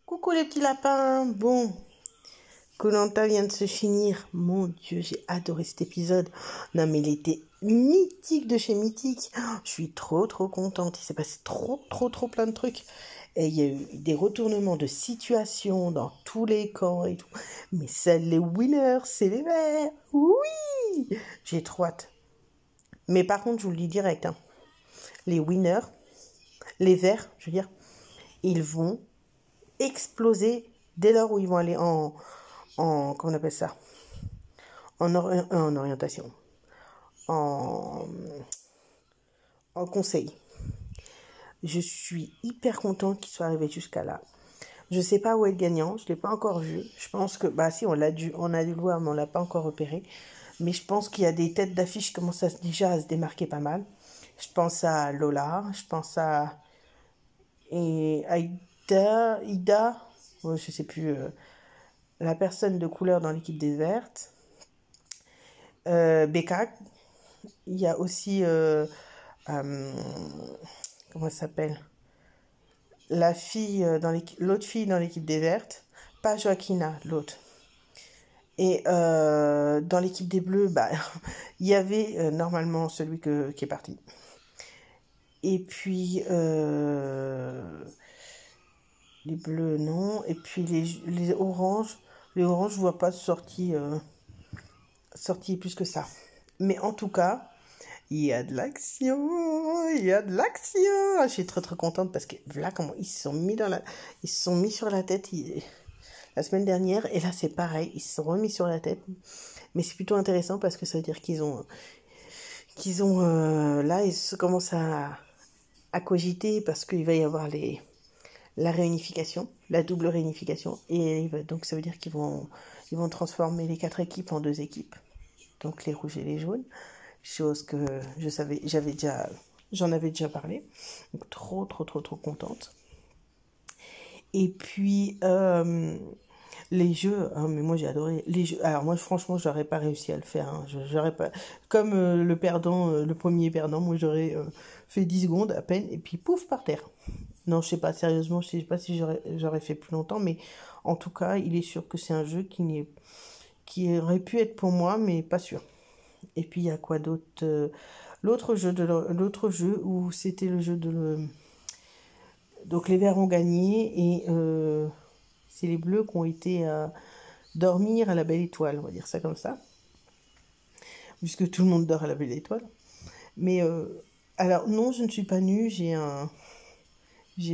Coucou les petits lapins. Bon, koh vient de se finir. Mon Dieu, j'ai adoré cet épisode. Non mais il était mythique de chez Mythique. Je suis trop contente. Il s'est passé trop plein de trucs. Et il y a eu des retournements de situation dans tous les camps et tout. Mais celles les winners, c'est les verts. Oui, j'ai trop hâte. Mais par contre, je vous le dis direct, hein, les winners, les verts, je veux dire, ils vont exploser dès lors où ils vont aller en comment on appelle ça, en orientation, en conseil. Je suis hyper contente qu'il soit arrivé jusqu'à là. Je sais pas où est le gagnant, je l'ai pas encore vu. Je pense que si on a dû le voir, mais on l'a pas encore repéré. Mais je pense qu'il y a des têtes d'affiche qui commencent déjà à se démarquer pas mal. Je pense à Lola, je pense à Ida, ouais, je sais plus, la personne de couleur dans l'équipe des Vertes. Becca. Il y a aussi comment elle s'appelle, la fille l'autre fille dans l'équipe des Vertes, pas Joaquina, l'autre. Et dans l'équipe des Bleus, il y avait normalement celui qui est parti. Et puis les Bleus, non. Et puis les Oranges, je vois pas de sortie plus que ça. Mais en tout cas, il y a de l'action. Je suis très contente parce que voilà comment ils se sont mis sur la tête la semaine dernière, et là c'est pareil, ils se sont remis sur la tête. Mais c'est plutôt intéressant parce que ça veut dire qu'ils ont là ils commencent à cogiter, parce qu'il va y avoir la réunification, la double réunification, et donc ça veut dire qu'ils vont transformer les 4 équipes en 2 équipes, donc les rouges et les jaunes, chose que j'en avais déjà parlé, donc trop contente. Et puis les jeux, hein, mais moi j'ai adoré les jeux. Alors moi franchement j'aurais pas réussi à le faire, hein. J'aurais pas, comme le premier perdant, moi j'aurais fait 10 secondes à peine et puis pouf par terre. Non, je sais pas, sérieusement, je sais pas si j'aurais fait plus longtemps, mais en tout cas il est sûr que c'est un jeu qui aurait pu être pour moi, mais pas sûr. Et puis il y a quoi d'autre, l'autre jeu où c'était le jeu donc les Verts ont gagné, et c'est les Bleus qui ont été dormir à la Belle Étoile, on va dire ça comme ça, puisque tout le monde dort à la Belle Étoile. Mais alors non, je ne suis pas nue, j'ai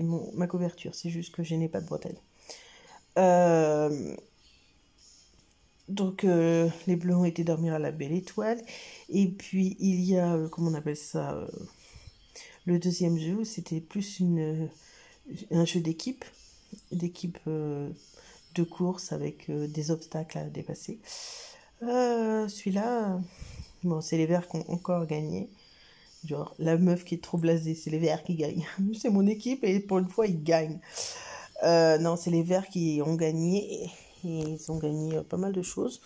ma couverture, c'est juste que je n'ai pas de bretelles. Donc les Bleus ont été dormir à la Belle Étoile, et puis il y a comment on appelle ça, le deuxième jeu où c'était plus un jeu d'équipe de course avec des obstacles à dépasser. Celui-là, bon, c'est les Verts qui ont encore gagné. Genre, la meuf qui est trop blasée, c'est les Verts qui gagnent. C'est mon équipe et pour une fois, ils gagnent. Non, c'est les Verts qui ont gagné, et ils ont gagné pas mal de choses.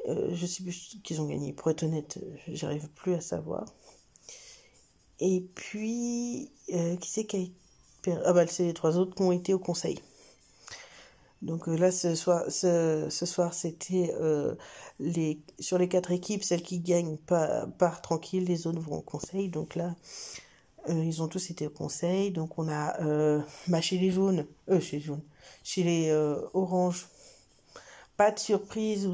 Je sais plus ce qu'ils ont gagné. Pour être honnête, j'arrive plus à savoir. Et puis, qui c'est qui a été... c'est les 3 autres qui ont été au conseil. Donc là, ce soir, c'était sur les 4 équipes, celles qui gagnent part tranquille, les autres vont au conseil. Donc là, ils ont tous été au conseil. Donc on a chez les jaunes, chez les oranges, pas de surprise, où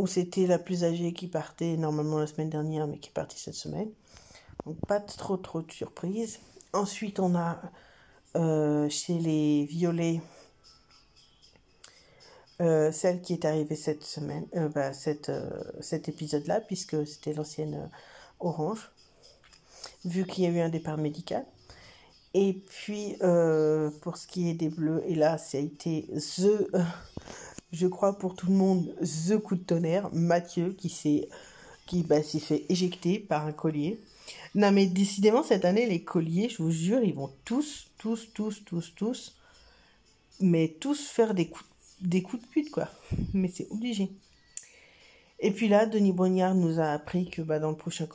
c'était la plus âgée qui partait normalement la semaine dernière, mais qui est partie cette semaine. Donc pas trop de surprises. Ensuite, on a chez les violets, celle qui est arrivée cette semaine, cet épisode-là, puisque c'était l'ancienne orange, vu qu'il y a eu un départ médical. Et puis, pour ce qui est des bleus, et là, ça a été je crois pour tout le monde, the coup de tonnerre, Mathieu, qui s'est fait éjecter par un collier. Non mais décidément cette année les colliers, je vous jure, ils vont tous faire des coups de pute, quoi. Mais c'est obligé. Et puis là, Denis Brognard nous a appris que dans le prochain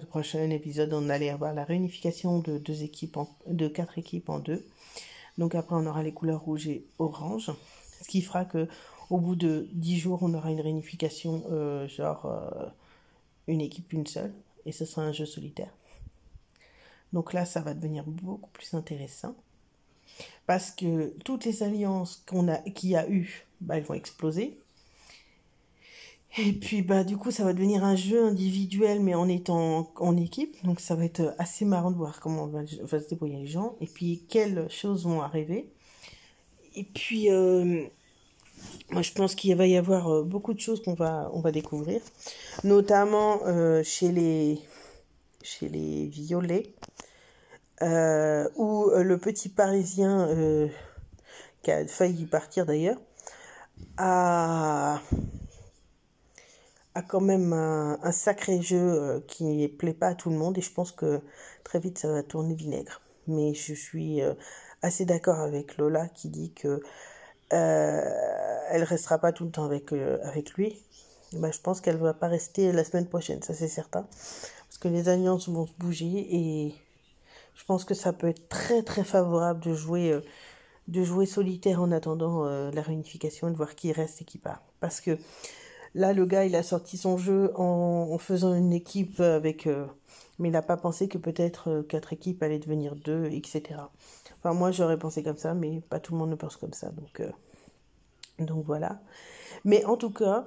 prochain épisode, on allait avoir la réunification de 4 équipes en 2. Donc après, on aura les couleurs rouge et orange. Ce qui fera que au bout de 10 jours, on aura une réunification, une équipe, une seule. Et ce sera un jeu solitaire. Donc là, ça va devenir beaucoup plus intéressant. Parce que toutes les alliances qu'il y a eu, elles vont exploser. Et puis, du coup, ça va devenir un jeu individuel, mais en étant en équipe. Donc, ça va être assez marrant de voir comment va se débrouiller les gens. Et puis, quelles choses vont arriver. Et puis, moi, je pense qu'il va y avoir beaucoup de choses on va découvrir. Notamment chez les violets. Où le petit Parisien, qui a failli partir d'ailleurs, a quand même un sacré jeu qui plaît pas à tout le monde, et je pense que très vite ça va tourner vinaigre. Mais je suis assez d'accord avec Lola qui dit que elle restera pas tout le temps avec lui. Je pense qu'elle va pas rester la semaine prochaine, ça c'est certain, parce que les alliances vont se bouger, et je pense que ça peut être très très favorable de jouer solitaire en attendant la réunification, et de voir qui reste et qui part. Parce que là, le gars, il a sorti son jeu en faisant une équipe avec... mais il n'a pas pensé que peut-être 4 équipes allaient devenir 2, etc. Enfin, moi, j'aurais pensé comme ça, mais pas tout le monde ne pense comme ça. Donc voilà. Mais en tout cas,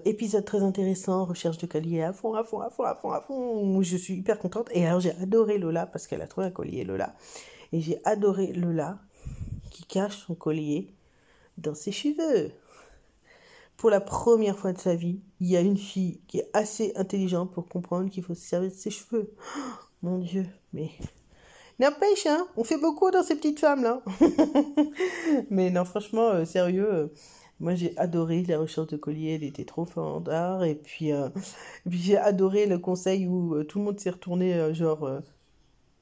épisode très intéressant, recherche de collier à fond, à fond, à fond, à fond, à fond. Je suis hyper contente. Et alors, j'ai adoré Lola parce qu'elle a trouvé un collier, Lola. Et j'ai adoré Lola qui cache son collier dans ses cheveux. Pour la première fois de sa vie, il y a une fille qui est assez intelligente pour comprendre qu'il faut se servir de ses cheveux. Oh, mon Dieu, mais... N'empêche, hein, on fait beaucoup dans ces petites femmes-là. Mais non, franchement, sérieux, moi j'ai adoré la recherche de collier, elle était trop fandard. Et puis j'ai adoré le conseil où tout le monde s'est retourné,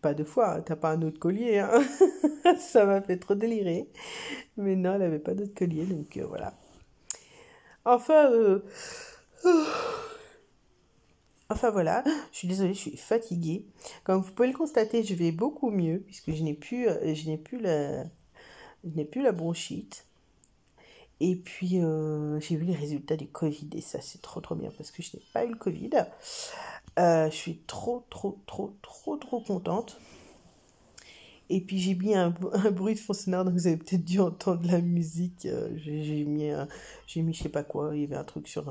pas 2 fois, hein, t'as pas un autre collier, hein. Ça m'a fait trop délirer. Mais non, elle avait pas d'autre collier, donc voilà. Enfin, voilà, je suis désolée, je suis fatiguée. Comme vous pouvez le constater, je vais beaucoup mieux puisque je n'ai plus la bronchite. Et puis, j'ai vu les résultats du Covid, et ça, c'est trop trop bien parce que je n'ai pas eu le Covid. Je suis trop trop trop trop trop contente. Et puis j'ai mis un bruit de fond sonore, donc vous avez peut-être dû entendre la musique. J'ai mis je sais pas quoi, il y avait un truc sur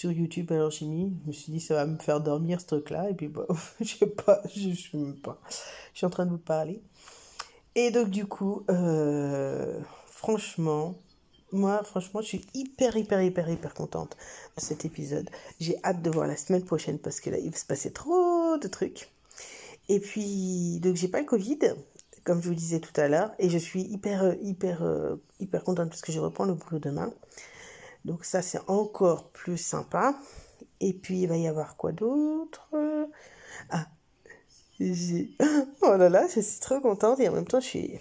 YouTube, alors je me suis dit ça va me faire dormir ce truc-là, et puis je sais pas, je sais même pas. Je suis en train de vous parler. Et donc du coup, franchement, je suis hyper, hyper, hyper, hyper contente de cet épisode. J'ai hâte de voir la semaine prochaine parce que là, il va se passer trop de trucs. Et puis, donc j'ai pas le Covid, comme je vous disais tout à l'heure, et je suis hyper, hyper, hyper contente parce que je reprends le boulot demain. Donc ça, c'est encore plus sympa. Et puis, il va y avoir quoi d'autre? Ah, oh là là, je suis trop contente, et en même temps, je suis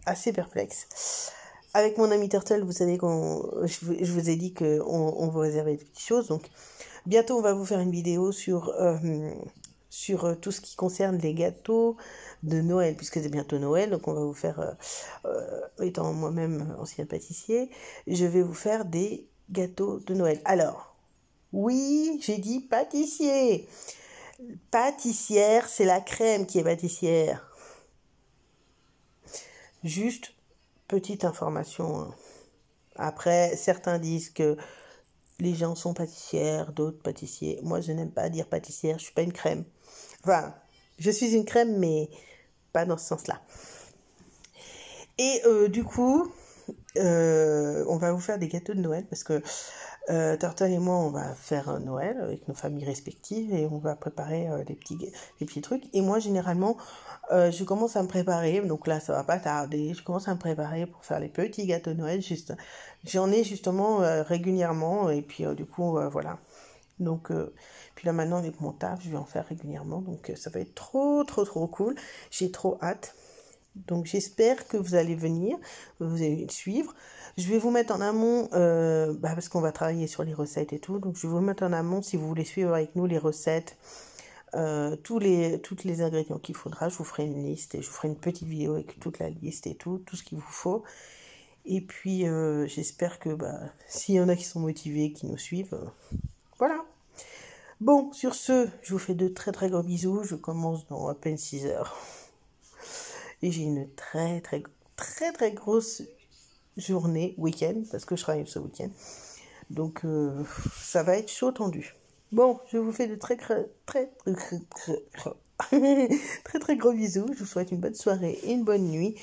assez perplexe. Avec mon ami Turtle, vous savez je vous ai dit qu'on vous réservait des petites choses. Donc, bientôt, on va vous faire une vidéo sur tout ce qui concerne les gâteaux de Noël, puisque c'est bientôt Noël. Donc, on va vous faire, étant moi-même ancien pâtissier, je vais vous faire des gâteaux de Noël. Alors, oui, j'ai dit pâtissier. Pâtissière, c'est la crème qui est pâtissière. Juste petite information. Après, certains disent que les gens sont pâtissières, d'autres pâtissiers. Moi, je n'aime pas dire pâtissière, je suis pas une crème. Enfin, je suis une crème, mais pas dans ce sens-là. Et du coup, on va vous faire des gâteaux de Noël parce que Turtle et moi, on va faire un Noël avec nos familles respectives, et on va préparer des petits trucs. Et moi, généralement, je commence à me préparer, donc là, ça va pas tarder. Je commence à me préparer pour faire les petits gâteaux de Noël. J'en ai justement régulièrement, et puis du coup, voilà. Donc, puis là maintenant, avec mon taf, je vais en faire régulièrement. Donc, ça va être trop, trop, trop cool. J'ai trop hâte. Donc, j'espère que vous allez venir, vous allez suivre. Je vais vous mettre en amont, parce qu'on va travailler sur les recettes et tout. Donc, je vais vous mettre en amont si vous voulez suivre avec nous les recettes toutes les ingrédients qu'il faudra. Je vous ferai une liste et je vous ferai une petite vidéo avec toute la liste et tout ce qu'il vous faut. Et puis, j'espère que s'il y en a qui sont motivés, qui nous suivent, voilà. Bon, sur ce, je vous fais de très très gros bisous. Je commence dans à peine 6 heures. Et j'ai une très très très très grosse journée, week-end, parce que je travaille ce week-end. Donc, ça va être chaud tendu. Bon, je vous fais de très très gros bisous. Je vous souhaite une bonne soirée et une bonne nuit,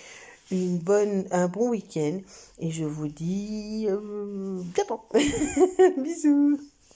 un bon week-end. Et je vous dis bientôt. Bisous.